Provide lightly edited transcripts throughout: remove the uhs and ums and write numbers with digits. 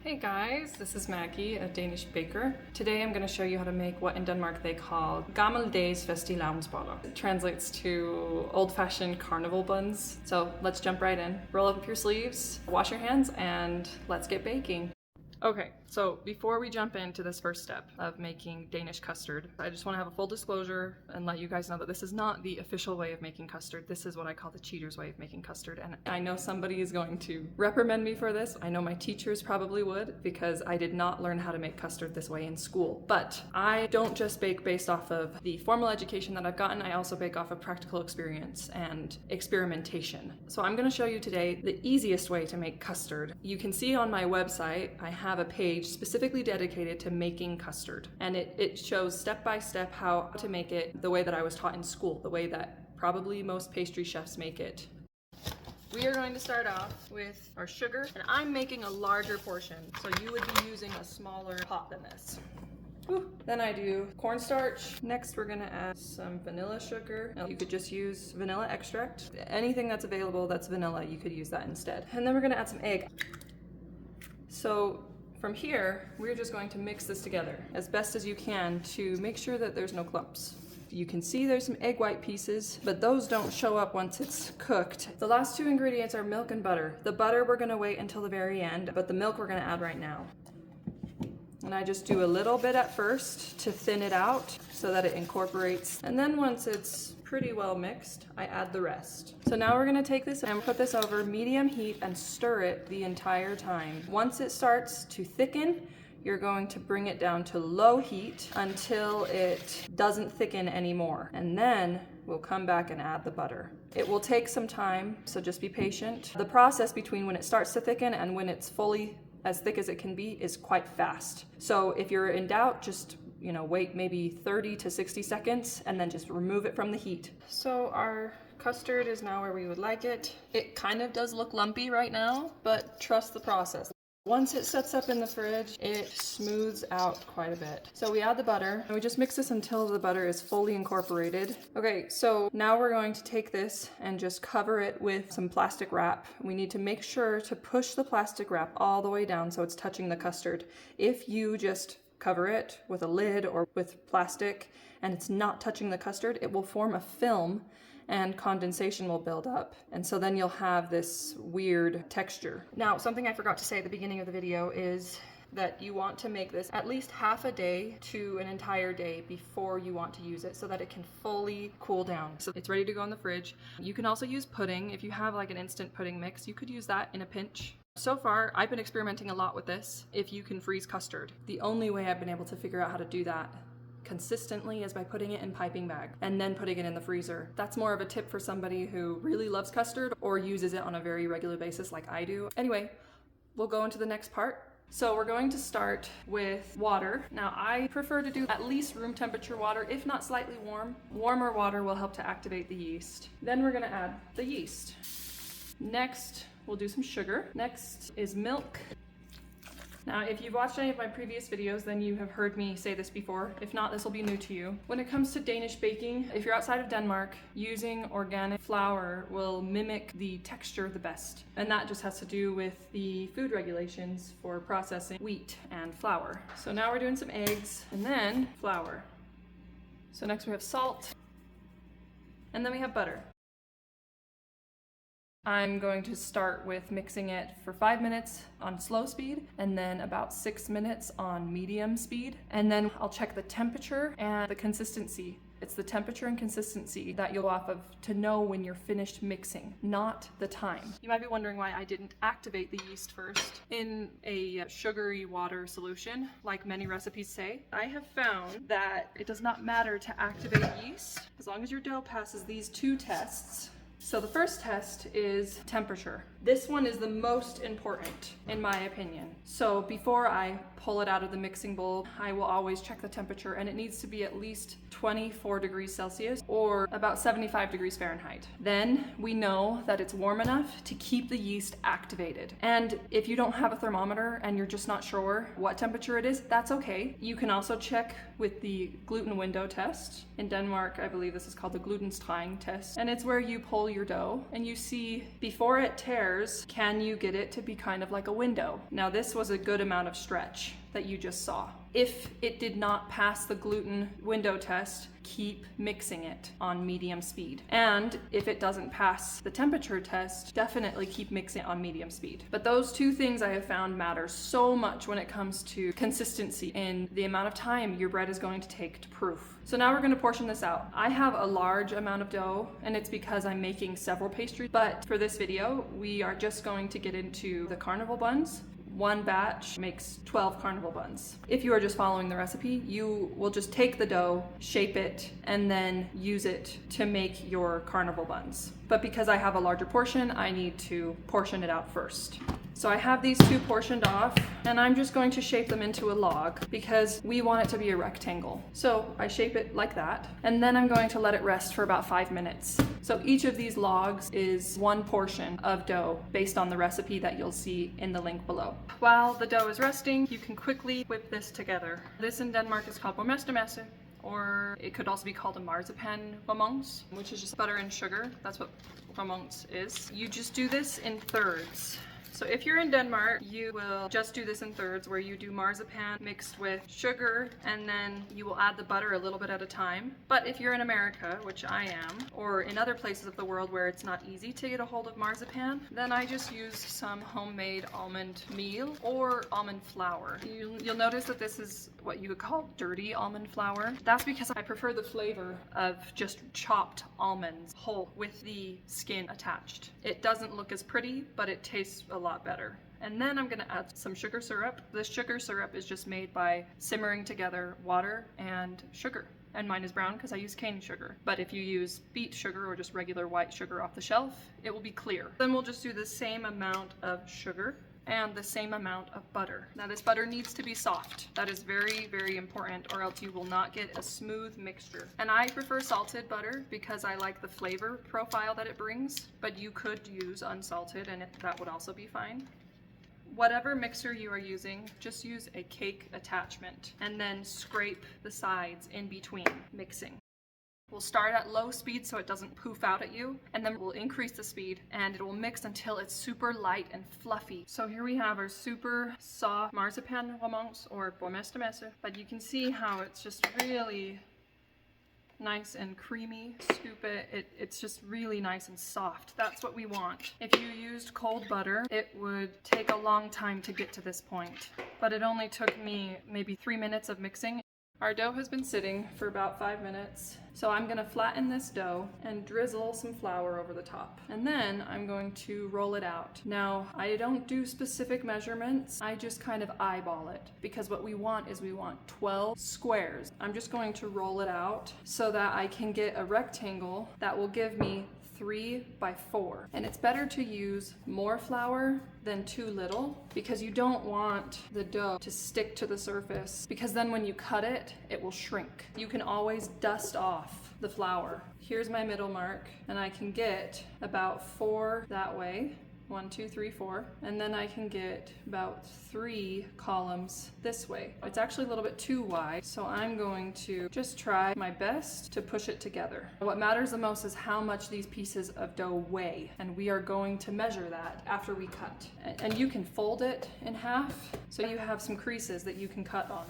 Hey guys, this is Maggie, a Danish baker. Today I'm going to show you how to make what in Denmark they call Gammeldags Fastelavnsboller. It translates to old-fashioned carnival buns. So let's jump right in. Roll up your sleeves, wash your hands, and let's get baking. Okay, so before we jump into this first step of making Danish custard, I just want to have a full disclosure and let you guys know that this is not the official way of making custard. This is what I call the cheater's way of making custard. And I know somebody is going to reprimand me for this. I know my teachers probably would, because I did not learn how to make custard this way in school. But I don't just bake based off of the formal education that I've gotten, I also bake off of practical experience and experimentation. So I'm going to show you today the easiest way to make custard. You can see on my website, I have a page specifically dedicated to making custard, and it shows step by step how to make it the way that I was taught in school, the way that probably most pastry chefs make it. We are going to start off with our sugar, and I'm making a larger portion, so you would be using a smaller pot than this. Then I do cornstarch. Next we're gonna add some vanilla sugar. You could just use vanilla extract. Anything that's available that's vanilla, you could use that instead. And then we're gonna add some egg. So from here, we're just going to mix this together as best as you can to make sure that there's no clumps. You can see there's some egg white pieces, but those don't show up once it's cooked. The last two ingredients are milk and butter. The butter we're gonna wait until the very end, but the milk we're gonna add right now. And I just do a little bit at first to thin it out so that it incorporates. And then once it's pretty well mixed, I add the rest. So now we're gonna take this and put this over medium heat and stir it the entire time. Once it starts to thicken, you're going to bring it down to low heat until it doesn't thicken anymore. And then we'll come back and add the butter. It will take some time, so just be patient. The process between when it starts to thicken and when it's fully as thick as it can be is quite fast. So if you're in doubt, just wait maybe 30 to 60 seconds and then just remove it from the heat. So our custard is now where we would like it. It kind of does look lumpy right now, but trust the process. Once it sets up in the fridge, it smooths out quite a bit. So we add the butter and we just mix this until the butter is fully incorporated. Okay, so now we're going to take this and just cover it with some plastic wrap. We need to make sure to push the plastic wrap all the way down so it's touching the custard. If you just cover it with a lid or with plastic and it's not touching the custard, it will form a film and condensation will build up. And so then you'll have this weird texture. Now, something I forgot to say at the beginning of the video is that you want to make this at least half a day to an entire day before you want to use it so that it can fully cool down. So it's ready to go in the fridge. You can also use pudding. If you have like an instant pudding mix, you could use that in a pinch. So far, I've been experimenting a lot with this. If you can freeze custard. The only way I've been able to figure out how to do that consistently is by putting it in piping bag and then putting it in the freezer. That's more of a tip for somebody who really loves custard or uses it on a very regular basis like I do. Anyway, we'll go into the next part. So we're going to start with water. Now I prefer to do at least room temperature water, if not slightly warm. Warmer water will help to activate the yeast. Then we're gonna add the yeast. Next, we'll do some sugar. Next is milk. Now, if you've watched any of my previous videos, then you have heard me say this before. If not, this will be new to you. When it comes to Danish baking, if you're outside of Denmark, using organic flour will mimic the texture the best. And that just has to do with the food regulations for processing wheat and flour. So now we're doing some eggs and then flour. So next we have salt and then we have butter. I'm going to start with mixing it for 5 minutes on slow speed and then about 6 minutes on medium speed. And then I'll check the temperature and the consistency. It's the temperature and consistency that you'll go off of to know when you're finished mixing, not the time. You might be wondering why I didn't activate the yeast first in a sugary water solution, like many recipes say. I have found that it does not matter to activate yeast as long as your dough passes these two tests. So the first test is temperature. This one is the most important, in my opinion. So before I pull it out of the mixing bowl, I will always check the temperature, and it needs to be at least 24 degrees Celsius or about 75 degrees Fahrenheit. Then we know that it's warm enough to keep the yeast activated. And if you don't have a thermometer and you're just not sure what temperature it is, that's okay. You can also check with the gluten window test. In Denmark, I believe this is called the Glutenstein test, and it's where you pull roll your dough and you see before it tears, can you get it to be kind of like a window? Now this was a good amount of stretch that you just saw. If it did not pass the gluten window test, keep mixing it on medium speed. And if it doesn't pass the temperature test, definitely keep mixing it on medium speed. But those two things I have found matter so much when it comes to consistency in the amount of time your bread is going to take to proof. So now we're going to portion this out. I have a large amount of dough, and it's because I'm making several pastries. But for this video, we are just going to get into the carnival buns. One batch makes 12 carnival buns. If you are just following the recipe, you will just take the dough, shape it, and then use it to make your carnival buns. But because I have a larger portion, I need to portion it out first. So I have these two portioned off, and I'm just going to shape them into a log because we want it to be a rectangle. So I shape it like that, and then I'm going to let it rest for about 5 minutes. So each of these logs is one portion of dough based on the recipe that you'll see in the link below. While the dough is resting, you can quickly whip this together. This in Denmark is called borgmestermesse, or it could also be called a Marzipan, which is just butter and sugar. That's what is. You just do this in thirds. So if you're in Denmark, you will just do this in thirds, where you do marzipan mixed with sugar, and then you will add the butter a little bit at a time. But if you're in America, which I am, or in other places of the world where it's not easy to get a hold of marzipan, then I just use some homemade almond meal or almond flour. You'll notice that this is what you would call dirty almond flour. That's because I prefer the flavor of just chopped almonds whole with the skin attached. It doesn't look as pretty, but it tastes a lot better. And then I'm going to add some sugar syrup. This sugar syrup is just made by simmering together water and sugar. And mine is brown because I use cane sugar. But if you use beet sugar or just regular white sugar off the shelf, it will be clear. Then we'll just do the same amount of sugar and the same amount of butter. Now this butter needs to be soft. That is very, very important, or else you will not get a smooth mixture. And I prefer salted butter because I like the flavor profile that it brings, but you could use unsalted and that would also be fine. Whatever mixer you are using, just use a cake attachment and then scrape the sides in between mixing. We'll start at low speed so it doesn't poof out at you, and then we'll increase the speed and it will mix until it's super light and fluffy. So here we have our super soft marzipan or borgmestermesse, but you can see how it's just really nice and creamy. Scoop it, it's just really nice and soft. That's what we want. If you used cold butter, it would take a long time to get to this point, but it only took me maybe 3 minutes of mixing. Our dough has been sitting for about 5 minutes, so I'm going to flatten this dough and drizzle some flour over the top. And then I'm going to roll it out. Now, I don't do specific measurements, I just kind of eyeball it, because what we want is 12 squares. I'm just going to roll it out so that I can get a rectangle that will give me 3 by 4. And it's better to use more flour than too little, because you don't want the dough to stick to the surface, because then when you cut it, it will shrink. You can always dust off the flour. Here's my middle mark, and I can get about 4 that way. 1, 2, 3, 4, and then I can get about 3 columns this way. It's actually a little bit too wide, so I'm going to just try my best to push it together. What matters the most is how much these pieces of dough weigh, and we are going to measure that after we cut. And you can fold it in half, so you have some creases that you can cut on.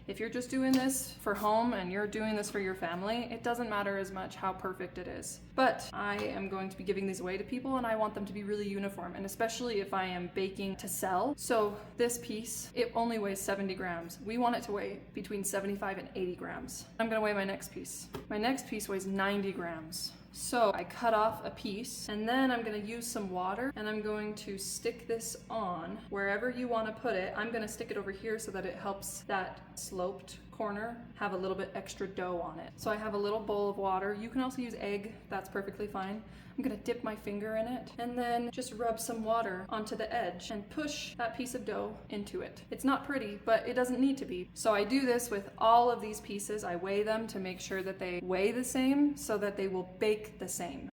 If you're just doing this for home and you're doing this for your family, it doesn't matter as much how perfect it is. But I am going to be giving these away to people, and I want them to be really uniform, and especially if I am baking to sell. So this piece, it only weighs 70 grams. We want it to weigh between 75 and 80 grams. I'm gonna weigh my next piece. My next piece weighs 90 grams. So I cut off a piece, and then I'm going to use some water, and I'm going to stick this on wherever you want to put it. I'm going to stick it over here so that it helps that sloped corner have a little bit extra dough on it. So I have a little bowl of water. You can also use egg, that's perfectly fine. I'm gonna dip my finger in it and then just rub some water onto the edge and push that piece of dough into it. It's not pretty, but it doesn't need to be. So I do this with all of these pieces. I weigh them to make sure that they weigh the same so that they will bake the same.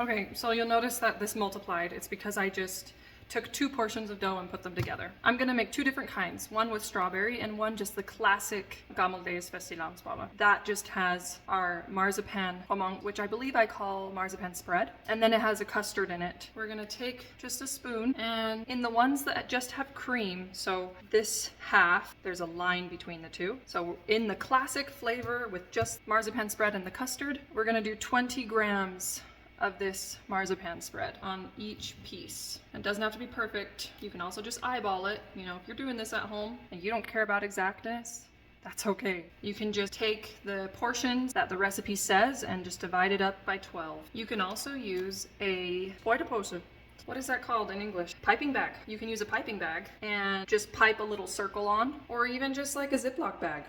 Okay, so you'll notice that this multiplied. It's because I just took 2 portions of dough and put them together. I'm gonna make 2 different kinds, one with strawberry and one just the classic Gammeldags Fastelavnsboller. That just has our marzipan among, which I believe I call marzipan spread, and then it has a custard in it. We're gonna take just a spoon, and in the ones that just have cream, so this half, there's a line between the two. So in the classic flavor with just marzipan spread and the custard, we're gonna do 20 grams of this marzipan spread on each piece. It doesn't have to be perfect. You can also just eyeball it. You know, if you're doing this at home and you don't care about exactness, that's okay. You can just take the portions that the recipe says and just divide it up by 12. You can also use a poedepose. What is that called in English? Piping bag. You can use a piping bag and just pipe a little circle on, or even just like a Ziploc bag.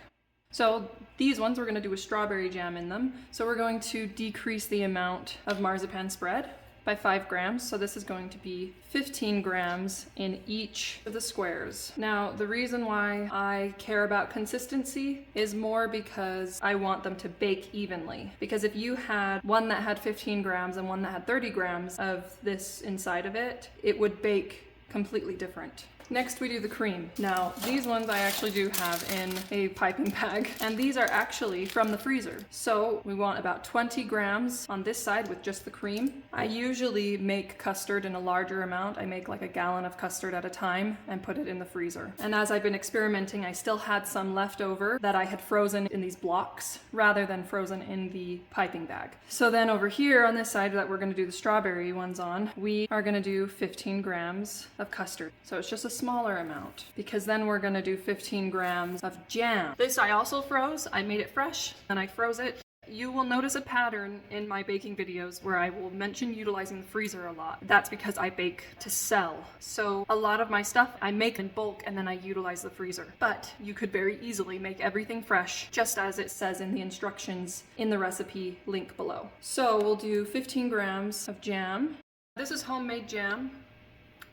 So these ones we're going to do with strawberry jam in them. So we're going to decrease the amount of marzipan spread by 5 grams. So this is going to be 15 grams in each of the squares. Now, the reason why I care about consistency is more because I want them to bake evenly. Because if you had one that had 15 grams and one that had 30 grams of this inside of it, it would bake completely different. Next we do the cream. Now these ones I actually do have in a piping bag, and these are actually from the freezer. So we want about 20 grams on this side with just the cream. I usually make custard in a larger amount. I make like a gallon of custard at a time and put it in the freezer. And as I've been experimenting, I still had some left over that I had frozen in these blocks rather than frozen in the piping bag. So then over here on this side that we're going to do the strawberry ones on, we are going to do 15 grams of custard. So it's just a smaller amount, because then we're going to do 15 grams of jam. This I also froze. I made it fresh and I froze it. You will notice a pattern in my baking videos where I will mention utilizing the freezer a lot. That's because I bake to sell. So a lot of my stuff I make in bulk and then I utilize the freezer. But you could very easily make everything fresh, just as it says in the instructions in the recipe link below. So we'll do 15 grams of jam. This is homemade jam,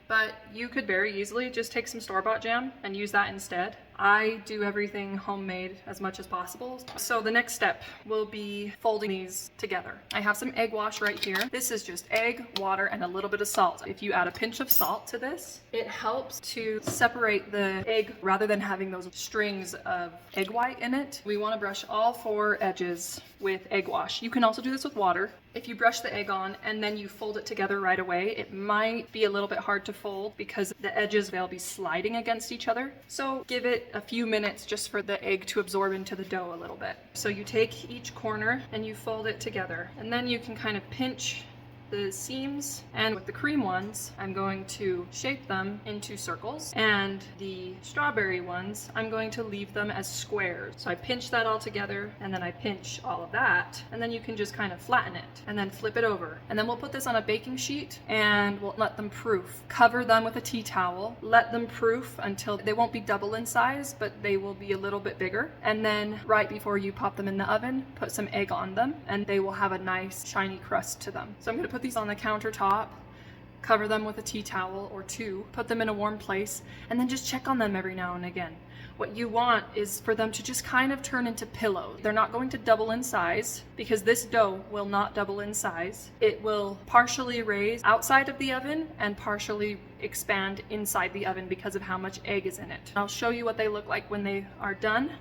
but you could very easily just take some store-bought jam and use that instead. I do everything homemade as much as possible. So the next step will be folding these together. I have some egg wash right here. This is just egg, water, and a little bit of salt. If you add a pinch of salt to this, it helps to separate the egg rather than having those strings of egg white in it. We want to brush all 4 edges with egg wash. You can also do this with water. If you brush the egg on and then you fold it together right away, it might be a little bit hard to fold because the edges, they'll be sliding against each other. So give it a few minutes just for the egg to absorb into the dough a little bit. So you take each corner and you fold it together, and then you can kind of pinch the seams, and with the cream ones I'm going to shape them into circles, and the strawberry ones I'm going to leave them as squares. So I pinch that all together and then I pinch all of that, and then you can just kind of flatten it and then flip it over, and then we'll put this on a baking sheet and we'll let them proof. Cover them with a tea towel, let them proof until they won't be double in size, but they will be a little bit bigger, and then right before you pop them in the oven, put some egg on them and they will have a nice shiny crust to them. So I'm going to put these on the countertop, cover them with a tea towel or 2, put them in a warm place, and then just check on them every now and again. What you want is for them to just kind of turn into pillows. They're not going to double in size because this dough will not double in size. It will partially raise outside of the oven and partially expand inside the oven because of how much egg is in it. I'll show you what they look like when they are done.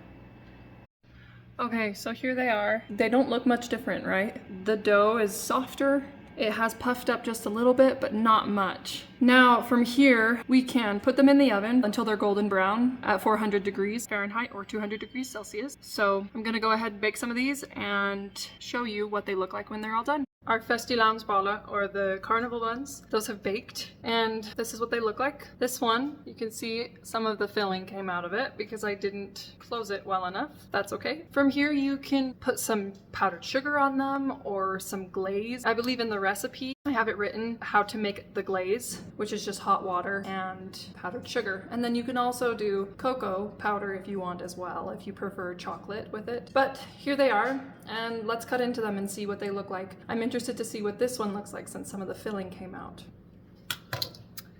Okay, so here they are. They don't look much different, right? The dough is softer. It has puffed up just a little bit, but not much. Now from here, we can put them in the oven until they're golden brown at 400 degrees Fahrenheit or 200 degrees Celsius. So I'm gonna go ahead and bake some of these and show you what they look like when they're all done. Our Fastelavnsboller, or the carnival buns, those have baked, and this is what they look like. This one, you can see some of the filling came out of it because I didn't close it well enough. That's okay. From here you can put some powdered sugar on them or some glaze. I believe in the recipe I have it written how to make the glaze, which is just hot water and powdered sugar. And then you can also do cocoa powder if you want as well, if you prefer chocolate with it. But here they are, and let's cut into them and see what they look like. I'm interested to see what this one looks like since some of the filling came out.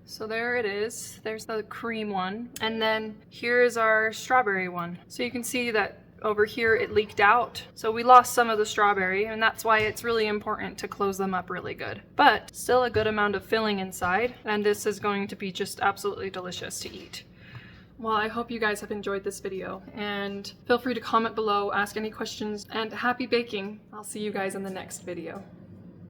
So there it is. There's the cream one. And then here is our strawberry one. So you can see that over here it leaked out. So we lost some of the strawberry, and that's why it's really important to close them up really good. But still a good amount of filling inside, and this is going to be just absolutely delicious to eat. Well, I hope you guys have enjoyed this video, and feel free to comment below, ask any questions, and happy baking. I'll see you guys in the next video.